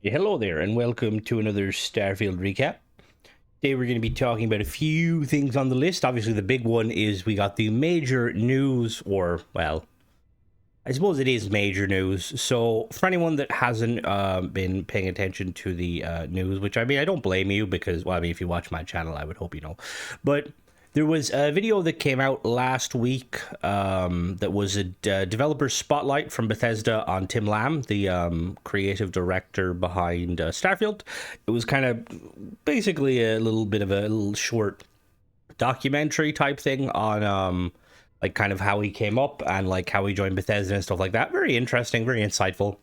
Hello there, and welcome to another Starfield recap. Today we're going to be talking about a few things on the list. Obviously, the big one is we got the major news, or, well, I suppose it is major news. So, for anyone that hasn't been paying attention to the news, which I mean, I don't blame you because, well, I mean, if you watch my channel, I would hope you know. But there was a video that came out last week that was a developer spotlight from Bethesda on Tim Lamb, the creative director behind Starfield. It was kind of basically a little bit of a little short documentary type thing on like kind of how he came up and like how he joined Bethesda and stuff like that. Very interesting, very insightful.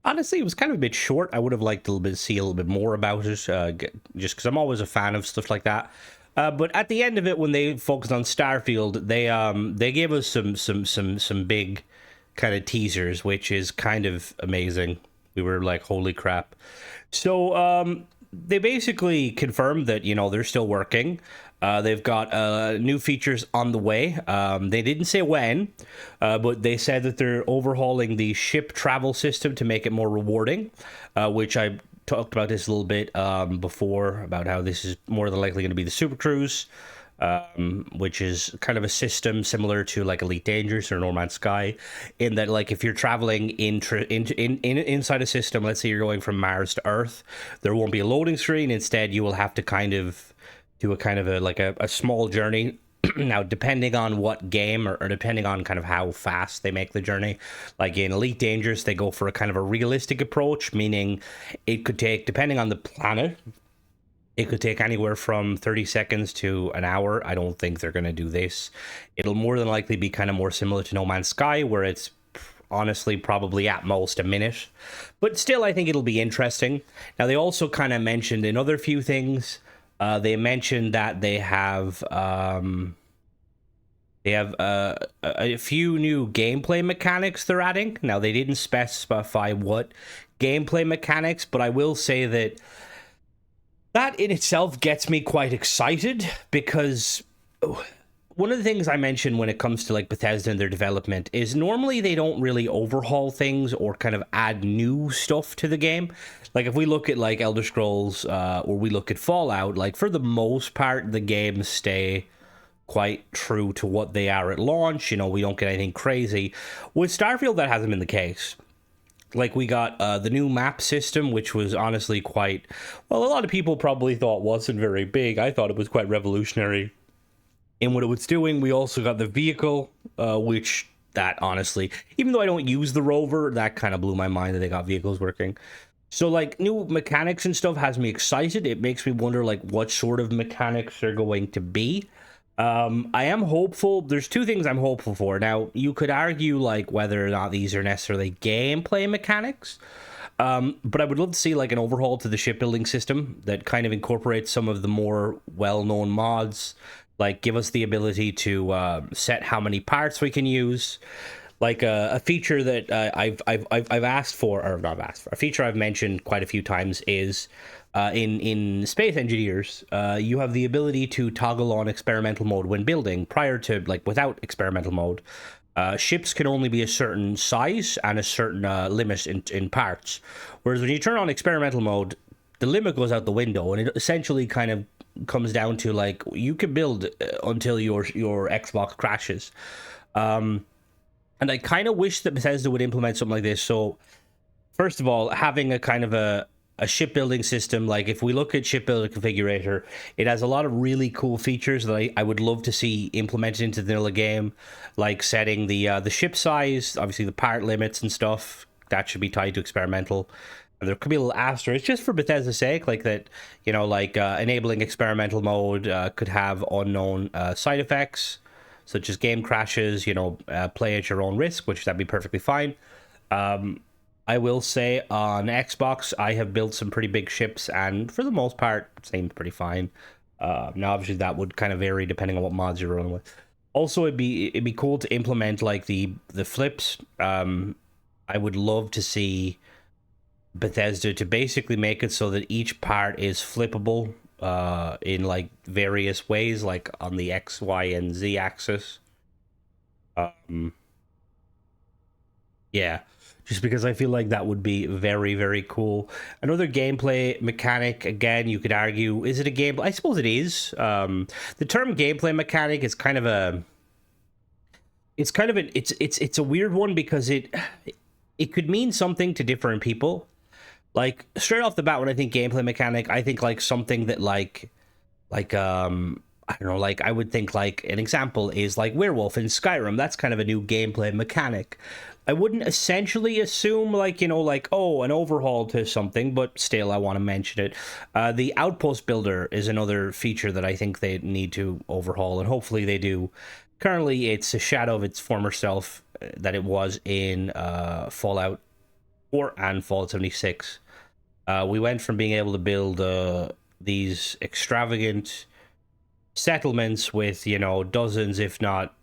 Honestly, it was kind of a bit short. I would have liked a little bit see a little bit more about it, just because I'm always a fan of stuff like that. But at the end of it, when they focused on Starfield, they gave us some big kind of teasers, which is kind of amazing. We were like, holy crap! So they basically confirmed that they're still working. They've got new features on the way. They didn't say when, but they said that they're overhauling the ship travel system to make it more rewarding, which I talked about this a little bit before, about how this is more than likely going to be the Super Cruise, which is kind of a system similar to like Elite Dangerous or No Man's Sky, in that like if you're traveling inside a system, let's say you're going from Mars to Earth, there won't be a loading screen. Instead, you will have to kind of do a kind of a small journey. Now, depending on what game or depending on kind of how fast they make the journey, like in Elite Dangerous, they go for a kind of a realistic approach, meaning it could take, depending on the planet, it could take anywhere from 30 seconds to an hour. I don't think they're going to do this. It'll more than likely be kind of more similar to No Man's Sky, where it's honestly probably at most a minute. But still, I think it'll be interesting. Now, they also kind of mentioned in other few things, they mentioned that they have a few new gameplay mechanics they're adding. Now, they didn't specify what gameplay mechanics, but I will say that that in itself gets me quite excited, because one of the things I mentioned when it comes to like Bethesda and their development is normally they don't really overhaul things or kind of add new stuff to the game. Like if we look at like Elder Scrolls or we look at Fallout, like for the most part the games stay quite true to what they are at launch. We don't get anything crazy. With Starfield, that hasn't been the case. Like we got the new map system, which was honestly quite, well, a lot of people probably thought wasn't very big. I thought it was quite revolutionary in what it was doing. We also got the vehicle, which that honestly, even though I don't use the rover, that kind of blew my mind that they got vehicles working. So like new mechanics and stuff has me excited. It makes me wonder like what sort of mechanics are going to be. I am hopeful. There's two things I'm hopeful for. Now, you could argue like whether or not these are necessarily gameplay mechanics. But I would love to see like an overhaul to the shipbuilding system that kind of incorporates some of the more well-known mods, like give us the ability to set how many parts we can use. Like a feature that I've asked for, or not asked for, a feature I've mentioned quite a few times is in Space Engineers, you have the ability to toggle on experimental mode when building. Prior to, like, without experimental mode, ships can only be a certain size and a certain limit in parts. Whereas when you turn on experimental mode, the limit goes out the window, and it essentially kind of comes down to like you can build until your Xbox crashes. And I kind of wish that Bethesda would implement something like this. So, first of all, having a kind of a shipbuilding system, like if we look at Shipbuilder Configurator, it has a lot of really cool features that I would love to see implemented into the vanilla game, like setting the ship size, obviously the part limits and stuff. That should be tied to experimental. And there could be a little asterisk just for Bethesda's sake, like that, like enabling experimental mode could have unknown side effects, such as game crashes, play at your own risk, which that'd be perfectly fine. I will say on Xbox, I have built some pretty big ships, and for the most part, it seemed pretty fine. Now, obviously, that would kind of vary depending on what mods you're running with. Also, it'd be cool to implement like the flips. I would love to see Bethesda to basically make it so that each part is flippable in like various ways, like on the X, Y, and Z axis. Yeah, just because I feel like that would be very, very cool. Another gameplay mechanic, again, you could argue, is it a game? I suppose it is. The term gameplay mechanic is kind of a, it's kind of an, it's a weird one because it could mean something to different people. Like straight off the bat, when I think gameplay mechanic, I think like something that like I don't know, like I would think like an example is like werewolf in Skyrim. That's kind of a new gameplay mechanic. I wouldn't essentially assume like, you know, like, oh, an overhaul to something, but still I want to mention it. The outpost builder is another feature that I think they need to overhaul, and hopefully they do. Currently it's a shadow of its former self that it was in Fallout 4 and Fallout 76. We went from being able to build these extravagant settlements with, you know, dozens, if not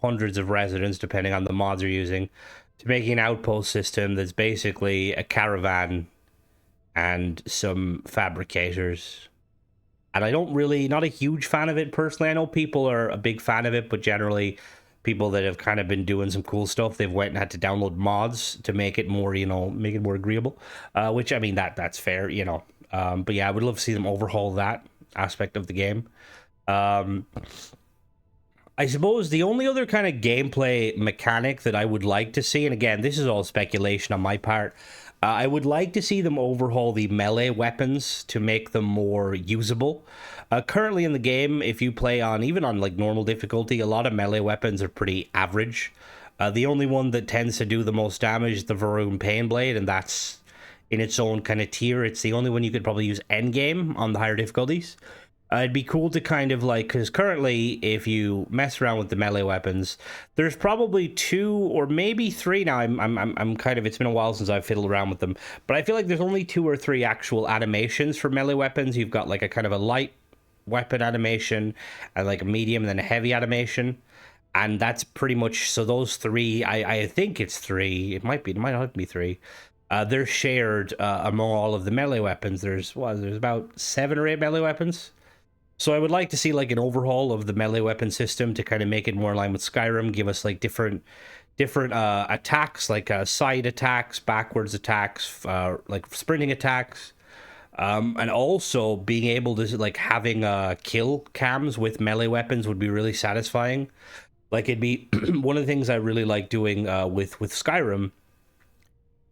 hundreds of residents, depending on the mods you're using, to making an outpost system that's basically a caravan and some fabricators. And I don't really, not a huge fan of it personally. I know people are a big fan of it, but generally people that have kind of been doing some cool stuff, they've went and had to download mods to make it more, you know, make it more agreeable, which I mean, that's fair, you know. But yeah, I would love to see them overhaul that aspect of the game. I suppose the only other kind of gameplay mechanic that I would like to see, and again, this is all speculation on my part, I would like to see them overhaul the melee weapons to make them more usable. Currently in the game, if you play on, even on like normal difficulty, a lot of melee weapons are pretty average. The only one that tends to do the most damage is the Varun Painblade, and that's in its own kind of tier. It's the only one you could probably use endgame on the higher difficulties. It'd be cool to kind of like, because currently, if you mess around with the melee weapons, there's probably 2 or maybe 3 now. I'm kind of, it's been a while since I've fiddled around with them, but I feel like there's only 2 or 3 actual animations for melee weapons. You've got like a kind of a light weapon animation, and like a medium, and then a heavy animation, and that's pretty much, so those 3, I think it's 3. It might not be 3. They're shared among all of the melee weapons. There's about 7 or 8 melee weapons. So I would like to see like an overhaul of the melee weapon system to kind of make it more in line with Skyrim, give us like different attacks, like side attacks, backwards attacks, like sprinting attacks, and also being able to like having kill cams with melee weapons would be really satisfying. Like it'd be one of the things I really like doing with Skyrim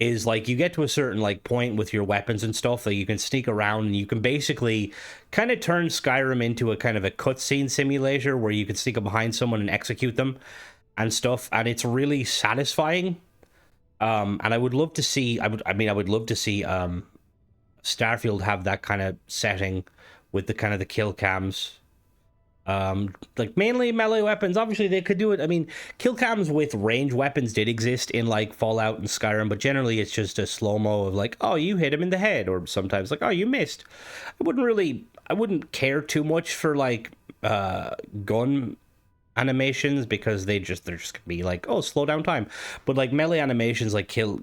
is like you get to a certain like point with your weapons and stuff that you can sneak around, and you can basically kind of turn Skyrim into a kind of a cutscene simulator where you can sneak up behind someone and execute them and stuff, and it's really satisfying. And I would love to see, I would love to see Starfield have that kind of setting with the kind of the kill cams. Like mainly melee weapons. Obviously they could do it. I mean, kill cams with range weapons did exist in like Fallout and Skyrim, but generally it's just a slow-mo of like, oh, you hit him in the head, or sometimes like, oh, you missed. I wouldn't care too much for like gun animations, because they're just gonna be like, oh, slow down time. But like melee animations, like kill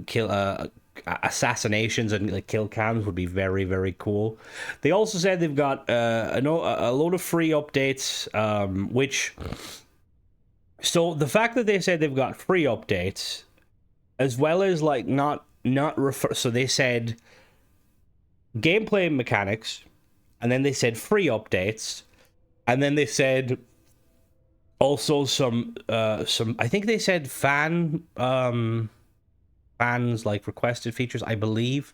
assassinations and like kill cams would be very, very cool. They also said they've got a load of free updates, which, so the fact that they said they've got free updates as well as like not refer, so they said gameplay mechanics, and then they said free updates, and then they said also some I think they said fans like requested features, I believe.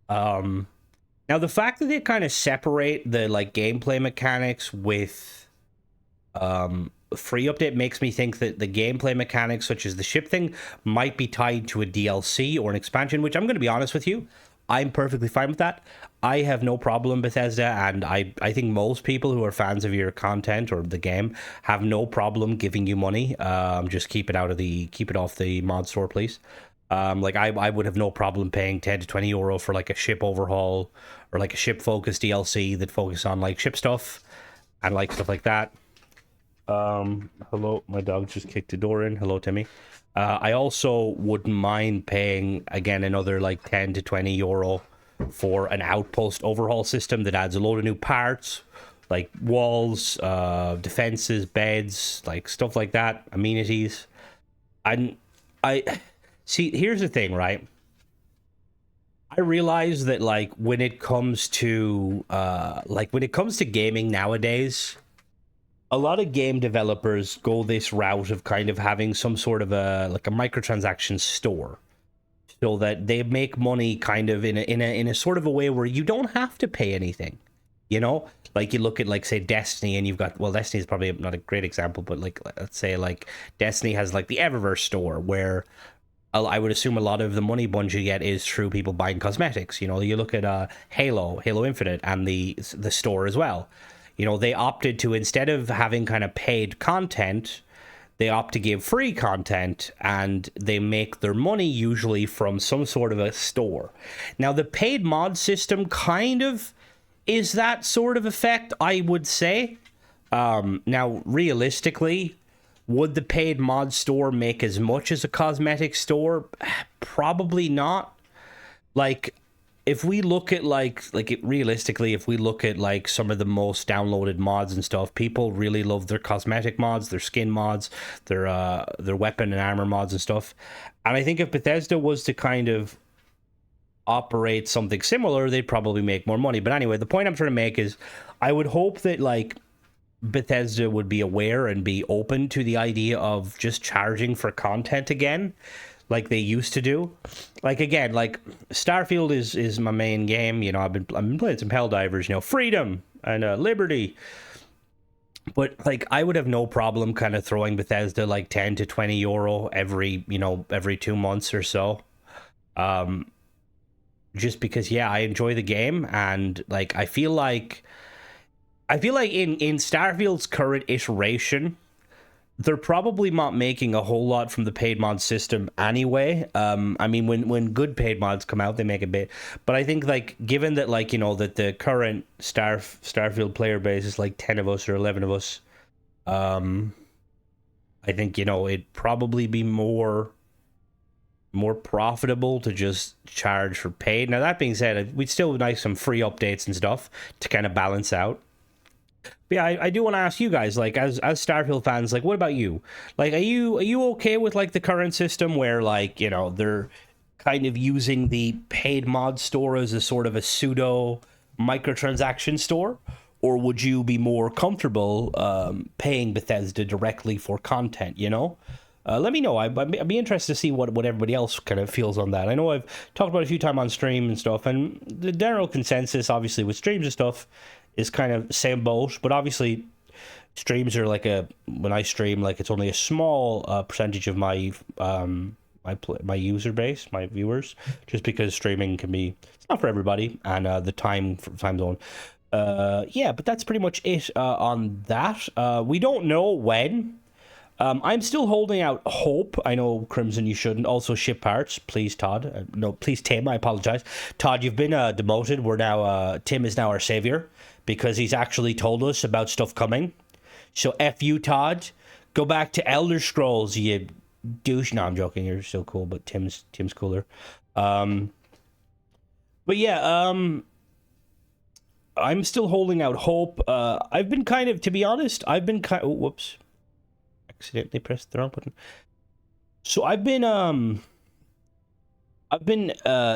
Now the fact that they kind of separate the like gameplay mechanics with free update makes me think that the gameplay mechanics, such as the ship thing, might be tied to a DLC or an expansion, which I'm going to be honest with you, I'm perfectly fine with that. I have no problem, Bethesda, and I think most people who are fans of your content or the game have no problem giving you money. Just keep it off the mod store, please. Like I would have no problem paying 10 to 20 euro for like a ship overhaul or like a ship focused DLC that focus on like ship stuff and like stuff like that. Hello, my dog just kicked the door in. Hello, Timmy. I also wouldn't mind paying again another like 10 to 20 euro for an outpost overhaul system that adds a load of new parts, like walls, defenses, beds, like stuff like that, amenities. And I See, here's the thing, right? I realize that like when it comes to gaming nowadays, a lot of game developers go this route of kind of having some sort of a microtransaction store, so that they make money kind of in a sort of a way where you don't have to pay anything. You know, like you look at like say Destiny, and you've got, well, Destiny is probably not a great example, but like let's say like Destiny has like the Eververse store where I would assume a lot of the money Bungie get is through people buying cosmetics. You know, you look at Halo Infinite, and the store as well. You know, they opted to, instead of having kind of paid content, they opt to give free content, and they make their money usually from some sort of a store. Now, the paid mod system kind of is that sort of effect, I would say. Now, realistically, would the paid mod store make as much as a cosmetic store? Probably not. Like, if we look at realistically, if we look at like some of the most downloaded mods and stuff, people really love their cosmetic mods, their skin mods, their weapon and armor mods and stuff. And I think if Bethesda was to kind of operate something similar, they'd probably make more money. But anyway, the point I'm trying to make is, I would hope that like Bethesda would be aware and be open to the idea of just charging for content again, like they used to do. Like, again, like Starfield is my main game. You know, I've been playing some Helldivers. You know, freedom and liberty. But like, I would have no problem kind of throwing Bethesda like 10 to 20 euro every 2 months or so. Just because, yeah, I enjoy the game, and like I feel like in Starfield's current iteration, they're probably not making a whole lot from the paid mod system anyway. I mean, when good paid mods come out, they make a bit. But I think, like, given that, like, you know, that the current Starfield player base is like 10 of us or 11 of us, I think, you know, it'd probably be more profitable to just charge for paid. Now, that being said, we'd still like some free updates and stuff to kind of balance out. But yeah, I do want to ask you guys, like, as Starfield fans, like, what about you? Like, are you okay with like the current system where, like, you know, they're kind of using the paid mod store as a sort of a pseudo microtransaction store? Or would you be more comfortable paying Bethesda directly for content, you know? Let me know. I'd be interested to see what everybody else kind of feels on that. I know I've talked about it a few times on stream and stuff, and the general consensus, obviously, with streams and stuff is kind of same boat. But obviously, streams are like when I stream, like, it's only a small percentage of my my user base, my viewers, just because streaming can be, it's not for everybody, and the time zone. Yeah, but that's pretty much it on that. We don't know when. I'm still holding out hope. I know, Crimson, you shouldn't. Also, ship parts, please, Todd. No, please, Tim. I apologize. Todd, you've been demoted. We're now Tim is now our savior because he's actually told us about stuff coming. So F you, Todd. Go back to Elder Scrolls, you douche. No, I'm joking. You're still cool, but Tim's cooler. But yeah, I'm still holding out hope. I've been kind of, to be honest, oh, whoops. Accidentally pressed the wrong button. So I've been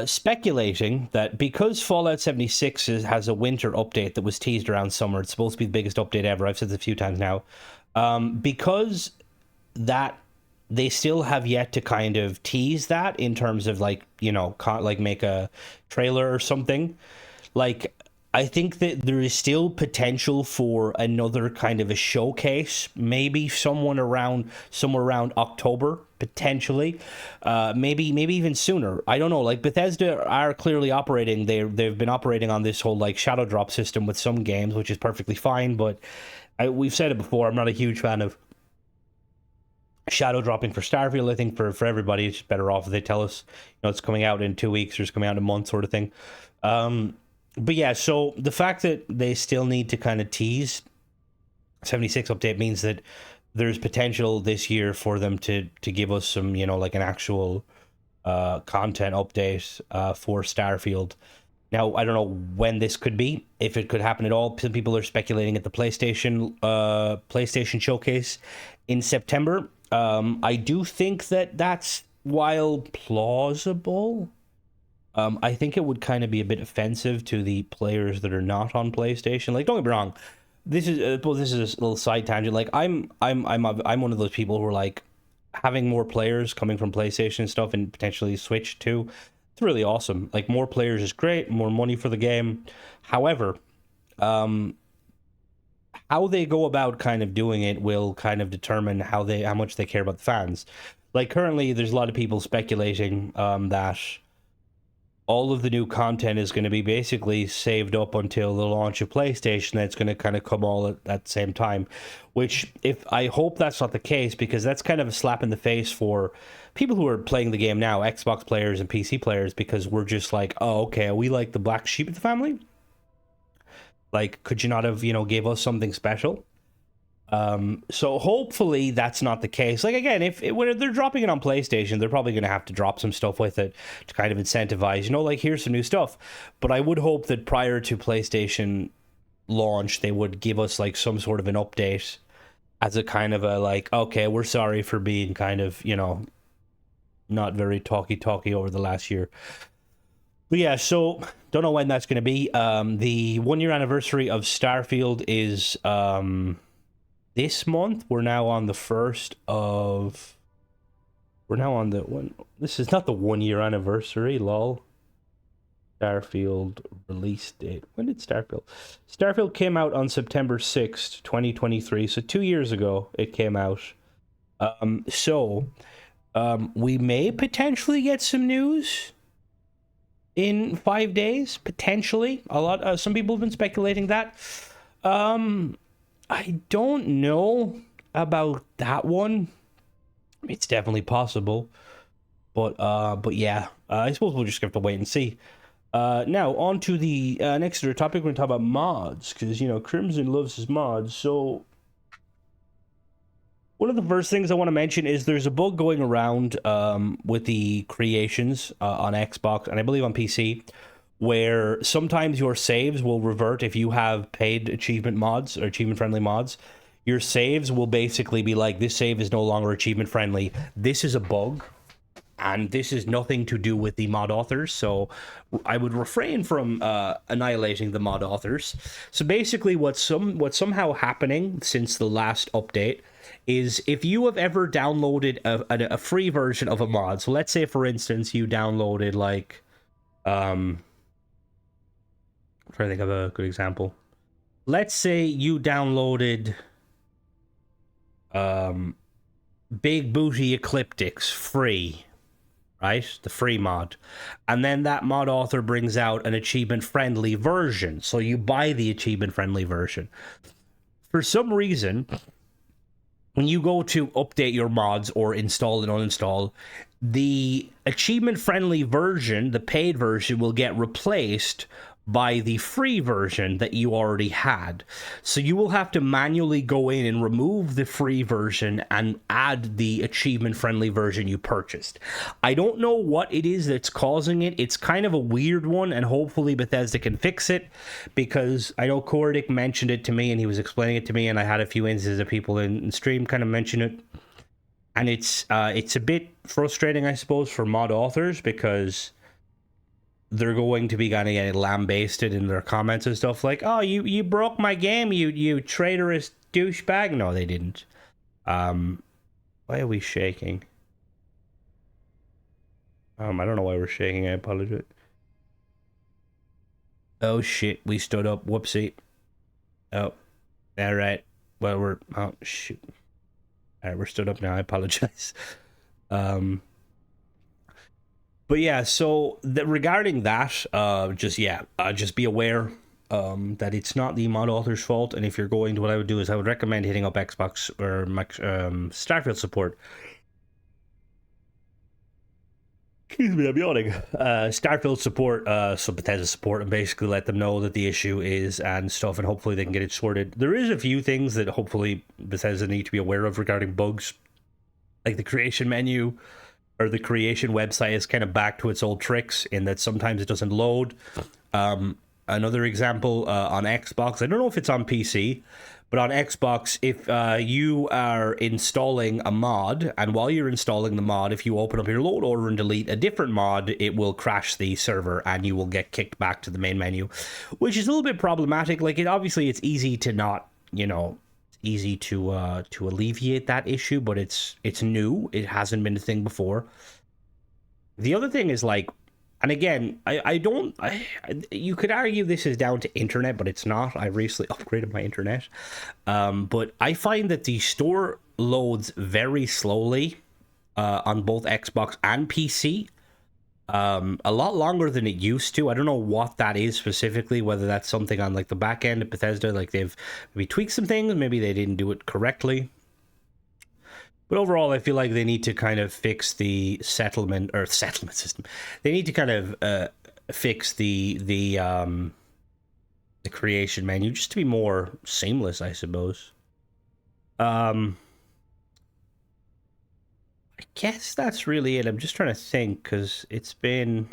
speculating that because Fallout 76 has a winter update that was teased around summer, it's supposed to be the biggest update ever. I've said this a few times now. Because that they still have yet to kind of tease that in terms of, like, you know, like make a trailer or something. Like, I think that there is still potential for another kind of a showcase, maybe somewhere around October, potentially, maybe even sooner. I don't know. Like, Bethesda are clearly operating. They've been operating on this whole like shadow drop system with some games, which is perfectly fine. But we've said it before. I'm not a huge fan of shadow dropping for Starfield. I think for everybody, it's better off if they tell us, you know, it's coming out in 2 weeks or it's coming out in a month, sort of thing. But yeah, so the fact that they still need to kind of tease 76 update means that there's potential this year for them to give us some, you know, like an actual content update for Starfield. Now, I don't know when this could be, if it could happen at all. Some people are speculating at the PlayStation showcase in September. I do think that that's while plausible, I think it would kind of be a bit offensive to the players that are not on PlayStation. Like, don't get me wrong, this is a little side tangent. Like, I'm one of those people who are like, having more players coming from PlayStation and stuff, and potentially Switch too. It's really awesome. Like, more players is great, more money for the game. However, um, how they go about kind of doing it will kind of determine how much they care about the fans. Like, currently, there's a lot of people speculating that all of the new content is going to be basically saved up until the launch of PlayStation. That's going to kind of come all at the same time, which, if I hope that's not the case, because that's kind of a slap in the face for people who are playing the game now, Xbox players and PC players, because we're just like, oh, okay, are we like the black sheep of the family? Like, could you not have, gave us something special? So hopefully that's not the case. Like, again, when they're dropping it on PlayStation, they're probably going to have to drop some stuff with it to kind of incentivize, like, here's some new stuff. But I would hope that prior to PlayStation launch, they would give us like some sort of an update as a kind of a like, okay, we're sorry for being kind of, not very talky over the last year. But yeah, so don't know when that's going to be. The 1 year anniversary of Starfield is this month. We're now on the 1st of... We're now on the one... This is not the 1 year anniversary, lol. Starfield release date. When did Starfield... Starfield came out on September 6th, 2023. So 2 years ago it came out. We may potentially get some news in 5 days, potentially. Some people have been speculating that. I don't know about that one. It's definitely possible, but yeah, I suppose we'll just have to wait and see. Now on to the next topic. We're gonna talk about mods, because Crimson loves his mods. So one of the first things I want to mention is there's a bug going around with the creations on Xbox, and I believe on PC, where sometimes your saves will revert if you have paid achievement mods or achievement-friendly mods. Your saves will basically be like, this save is no longer achievement-friendly. This is a bug, and this is nothing to do with the mod authors, so I would refrain from annihilating the mod authors. So basically what's somehow happening since the last update is, if you have ever downloaded a free version of a mod, so let's say, for instance, you downloaded, like, I'm trying to think of a good example. Let's say you downloaded Big Booty Ecliptics free, right? The free mod. And then that mod author brings out an achievement-friendly version, so you buy the achievement-friendly version. For some reason, when you go to update your mods or install and uninstall, the achievement-friendly version, the paid version, will get replaced by the free version that you already had. So you will have to manually go in and remove the free version and add the achievement-friendly version you purchased. I don't know what it is that's causing it. It's kind of a weird one, and hopefully Bethesda can fix it, because I know Cordic mentioned it to me, and he was explaining it to me, and I had a few instances of people in stream kind of mention it. And it's a bit frustrating, I suppose, for mod authors, because they're going to be kind of getting lambasted in their comments and stuff, like, oh, you broke my game, you traitorous douchebag. No, they didn't. Why are we shaking? I don't know why we're shaking. I apologize. Oh shit, we stood up. Whoopsie. Oh, all right. Well, oh shoot. All right, we're stood up now. I apologize. But yeah, so regarding that, just be aware that it's not the mod author's fault. And if you're going to, what I would do is I would recommend hitting up Xbox or Starfield support. Excuse me, I'm yawning. Starfield support, so Bethesda support, and basically let them know that the issue is and stuff, and hopefully they can get it sorted. There is a few things that hopefully Bethesda need to be aware of regarding bugs, like the creation menu, or the creation website is kind of back to its old tricks in that sometimes it doesn't load. Another example on Xbox. I don't know if it's on PC, but on Xbox, if you are installing a mod, and while you're installing the mod, if you open up your load order and delete a different mod, it will crash the server and you will get kicked back to the main menu, which is a little bit problematic. Like, obviously it's easy to not, easy to alleviate that issue, but it's new. It hasn't been a thing before. The other thing is, like, and again, you could argue this is down to internet, but it's not. I recently upgraded my internet. But I find that the store loads very slowly on both Xbox and PC. A lot longer than it used to. I don't know what that is specifically, whether that's something on like the back end of Bethesda, like they've maybe tweaked some things, maybe they didn't do it correctly. But overall, I feel like they need to kind of fix the settlement system. They need to kind of fix the creation menu just to be more seamless, I suppose. I guess that's really it. I'm just trying to think, because it's been,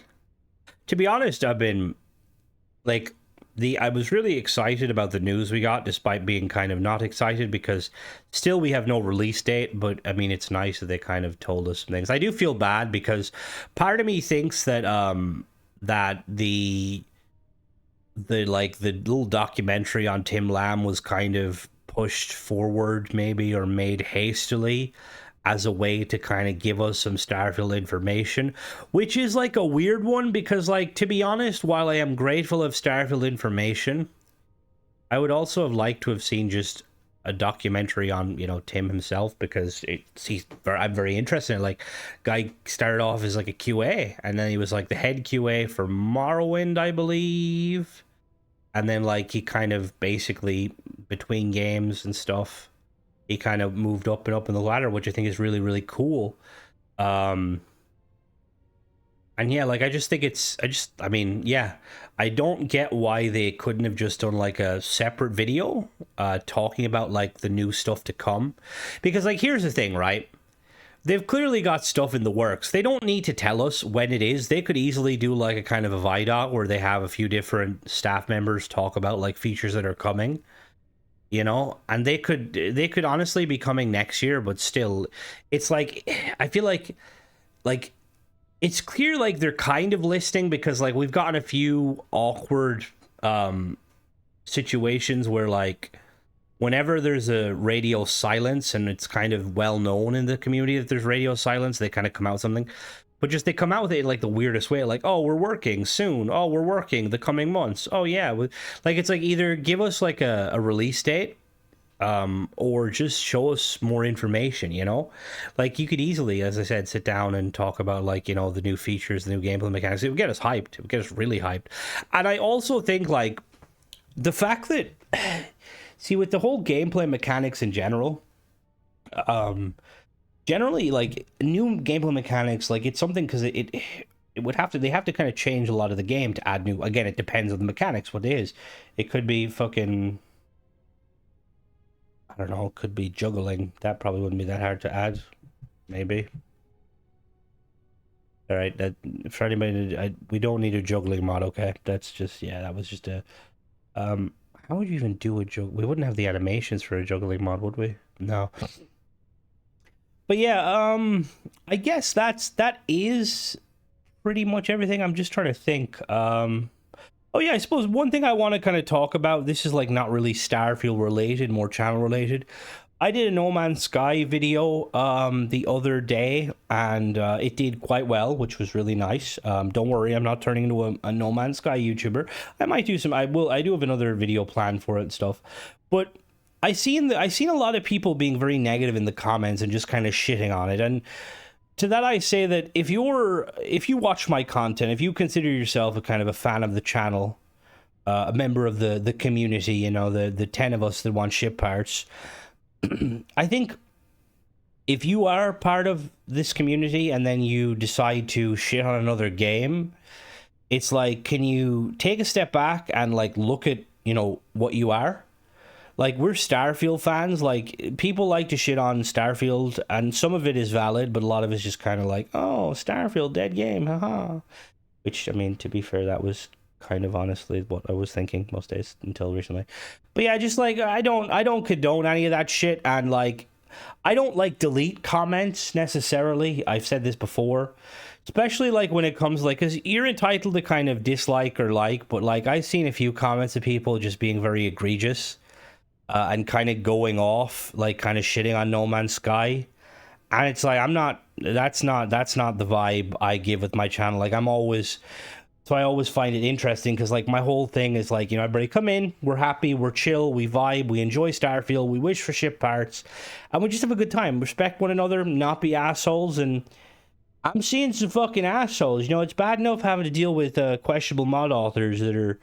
to be honest, I've been like, I was really excited about the news we got, despite being kind of not excited, because still we have no release date. But I mean, it's nice that they kind of told us some things. I do feel bad because part of me thinks that that the little documentary on Tim Lamb was kind of pushed forward, maybe, or made hastily, as a way to kind of give us some Starfield information, which is like a weird one, because, like, to be honest, while I am grateful of Starfield information, I would also have liked to have seen just a documentary on, Tim himself, because I'm very interested in it. Like, guy started off as like a QA, and then he was like the head QA for Morrowind, I believe, and then like he kind of basically, between games and stuff, he kind of moved up and up in the ladder, which I think is really, really cool. And yeah, like, I mean, yeah, I don't get why they couldn't have just done like a separate video talking about like the new stuff to come. Because, like, here's the thing, right? They've clearly got stuff in the works. They don't need to tell us when it is. They could easily do like a kind of a VIDOC where they have a few different staff members talk about like features that are coming. And they could honestly be coming next year, but still, it's like, I feel like it's clear like they're kind of listing, because like we've gotten a few awkward situations where, like, whenever there's a radio silence, and it's kind of well known in the community that there's radio silence, they kind of come out with something. But just they come out with it in like the weirdest way, like, oh, we're working soon, oh, we're working the coming months, oh yeah, like, it's like, either give us like a release date, or just show us more information. Like, you could easily, as I said, sit down and talk about like, the new features, the new gameplay mechanics. It would get us hyped. It would get us really hyped. And I also think, like, the fact that see, with the whole gameplay mechanics in general, generally, like, new gameplay mechanics, like, it's something, because it would have to, they have to kind of change a lot of the game to add new. Again, it depends on the mechanics, what it is. It could be fucking, I don't know, it could be juggling. That probably wouldn't be that hard to add, maybe. All right, that, for anybody, we don't need a juggling mod, okay? That's just, yeah, that was just a, how would you even do a juggle? We wouldn't have the animations for a juggling mod, would we? No. But yeah, I guess that is pretty much everything. I'm just trying to think. Oh yeah, I suppose one thing I want to kind of talk about, this is like not really Starfield related, more channel related. I did a No Man's Sky video the other day, and it did quite well, which was really nice. Don't worry, I'm not turning into a No Man's Sky YouTuber. I might do some. I do have another video planned for it and stuff. But I seen a lot of people being very negative in the comments and just kind of shitting on it. And to that I say that if you watch my content, if you consider yourself a kind of a fan of the channel, a member of the community, the 10 of us that want ship parts, I think if you are part of this community and then you decide to shit on another game, it's like, can you take a step back and like look at, what you are? Like, we're Starfield fans. Like, people like to shit on Starfield, and some of it is valid, but a lot of it's just kind of like, oh, Starfield, dead game, haha. Which, I mean, to be fair, that was kind of honestly what I was thinking most days until recently. But yeah, just like I don't condone any of that shit, and like I don't like delete comments necessarily. I've said this before, especially like when it comes like because you're entitled to kind of dislike or like, but like I've seen a few comments of people just being very egregious and kind of going off, like kind of shitting on No Man's Sky, and it's like I'm not. That's not the vibe I give with my channel. Like I'm always. So I always find it interesting because, like, my whole thing is like, everybody come in, we're happy, we're chill, we vibe, we enjoy Starfield, we wish for ship parts, and we just have a good time. Respect one another, not be assholes, and I'm seeing some fucking assholes. It's bad enough having to deal with questionable mod authors that are,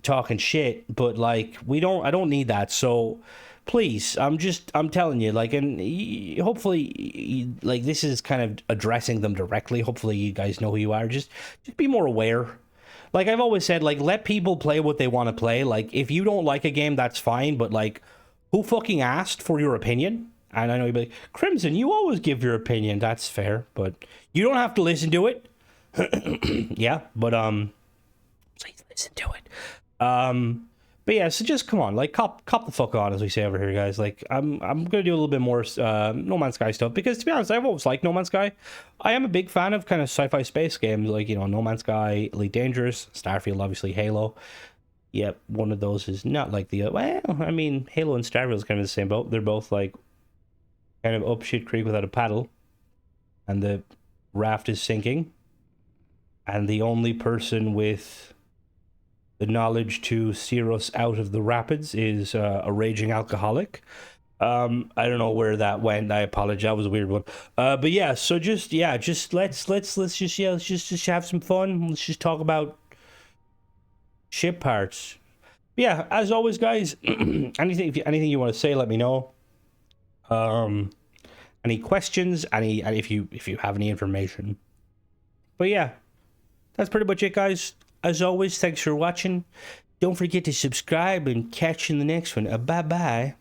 talking shit, but like, I don't need that. So please, I'm telling you, like, and hopefully, like, this is kind of addressing them directly. Hopefully you guys know who you are. Just be more aware. Like I've always said, like, let people play what they want to play. Like, if you don't like a game, that's fine, but like, who fucking asked for your opinion? And I know you'd be like, Crimson, you always give your opinion. That's fair, but you don't have to listen to it. Yeah, but please listen to it. But yeah, so just come on, like cop the fuck on, as we say over here, guys. Like I'm gonna do a little bit more No Man's Sky stuff, because to be honest, I've always liked No Man's Sky. I am a big fan of kind of sci-fi space games, like No Man's Sky, Elite Dangerous, Starfield, obviously Halo. Yep, one of those is not like the well, I mean Halo and Starfield is kind of the same boat. They're both like kind of up shit creek without a paddle, and the raft is sinking, and the only person with the knowledge to steer us out of the rapids is a raging alcoholic. I don't know where that went. I apologize. That was a weird one. But yeah, so just let's just have some fun. Let's just talk about ship parts. Yeah, as always, guys. anything you want to say, let me know. Any questions? If you have any information. But yeah, that's pretty much it, guys. As always, thanks for watching. Don't forget to subscribe and catch you in the next one. Bye-bye.